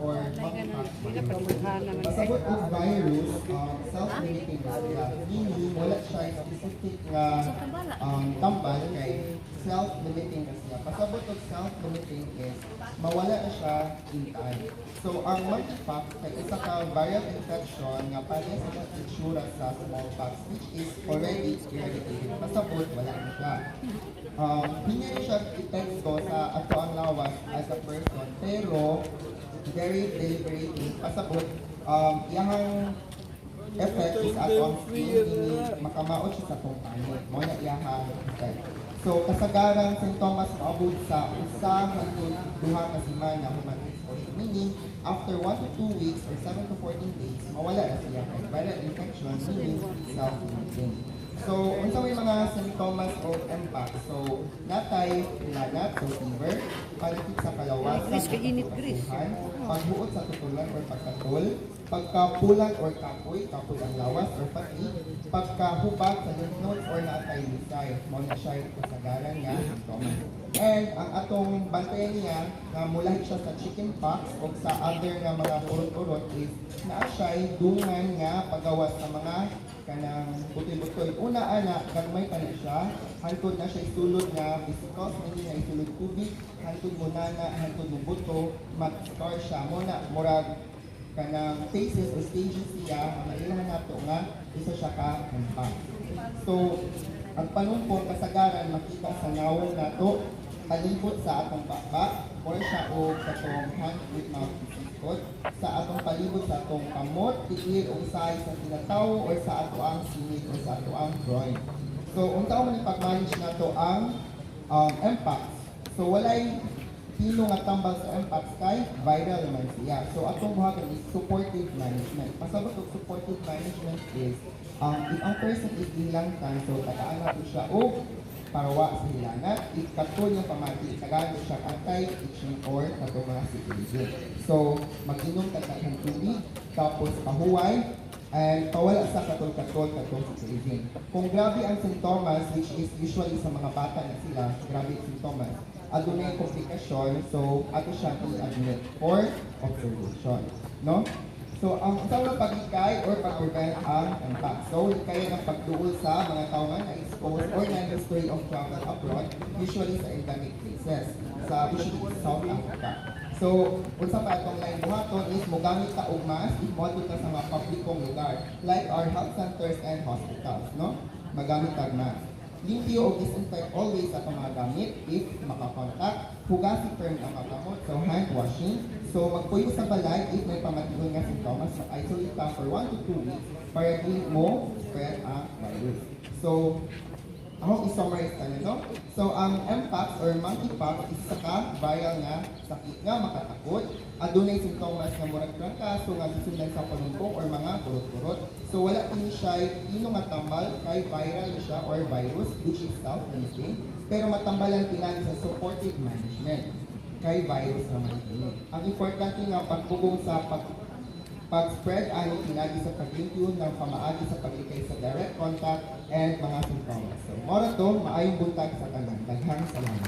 or monkeypox virus. Pasabot og virus, self-limiting na siya. Meaning, wala siya specific nga tambal kay self-limiting na siya. Pasabot og self-limiting is mawala na siya in time. So, ang monkeypox ay isa ka viral infection nga pares sa itsura sa smallpox which is already eradicated. Pasabot, wala na siya. Hindi na siya epekto sa ato ang lawas as a person, pero very deliberating. Pasabot, iyang effect is ato ang skin, hindi makamaot siya sa pangpanit. Mo na iyang effect. So, kasagaran sintomas maabot sa usa hangtod duha ka semana human exposure. Meaning, after 1 to 2 weeks or 7 to 14 days, mawala na siya kay viral infection, meaning self-limiting. So, unsa may mga sintomas o impact? So, natay lagnat, so fever, palikit sa kalawasan, pagbuot sa tutulan or pagkatol, pagkapulan or kapoy ang lawas or fatigue, pagkahubag sa lymph nodes or naatay lisay, muna siya yung kasagaran nga sintomas. And ang atong bantayan niya, nga mula siya sa chickenpox o sa other nga mga urot-urot is naa siya dungan nga pagawas sa mga kanang butoy-butoy. Una ana, gagmay ka na siya, hantod na siya isulod nga vesicles, hindi na isulod tubig, hantod mo na, hantod mo buto, mag-scar siya. Muna, murag kanang phases o stages siya, mailangan nato nga, isa siya ka impact. So, ang panumpong kasagaran, makita sa nawal nato, palibot sa atong baba, or siya o katong hand with mouth disease. Sa atong palibot sa atong kamot, tiil o usay sa tinataw or sa ato ang sinit or sa ato ang groin. So, unta man ipag-manage nato ang impact. So, walay pino nga tambal sa impact kay viral naman siya. So, atong buhaton is supportive management. Pasabot og supportive management is if ang person is hilangtan, so tagaan nato siya o parawa sa hilanat, ikatol yung pamati, tagaan siya anti-itching or katong mga citizen. So, mag-inom ng tubig, tapos pahuway, and pawala sa katol-katol katong citizen. Kung grabe ang sintomas, which is usually sa mga bata na sila, grabe ang sintomas, adunay komplikasyon, so ato siya i-admit for observation. No? So, ang isang pag-ikay or pag-prevent ang impact. So, kaya ng pagduol sa mga tao na exposed or na-history of travel abroad, usually sa endemic places, sa usually South Africa. So, unsa pa itong line buhaton is mogamit ka og mask if moadto ka sa mga publikong lugar, like our health centers and hospitals, no? Magamit ka mask. Limpyo o disinfect always sa mga gamit if makakontak. Hugasin firm ang makamot, so hand washing. So magpuyo sa balay if may pamatigon nga sintomas, mag-isolate ka for 1 to 2 weeks para dili mo spread ang virus. So, ako i-summarize ka na, no? So, ang mpox or monkeypox is saka viral nga sakit nga makatakot. Adunay sintomas nga murag trangkaso nga susundan sa panumpong or mga kurot-kurot. So, wala kini siya ino nga tambal kay viral siya or virus which is self-limiting. Pero matambalan pinagi sa supportive management kay virus naman ini. Ang importante nga pagbugong sa pag-spread ani pinagi sa pag-limpyo ng pamaagi sa paglikay sa direct contact and mga sintomas. So, mora to, maayong buntag sa tanan. Daghang salamat.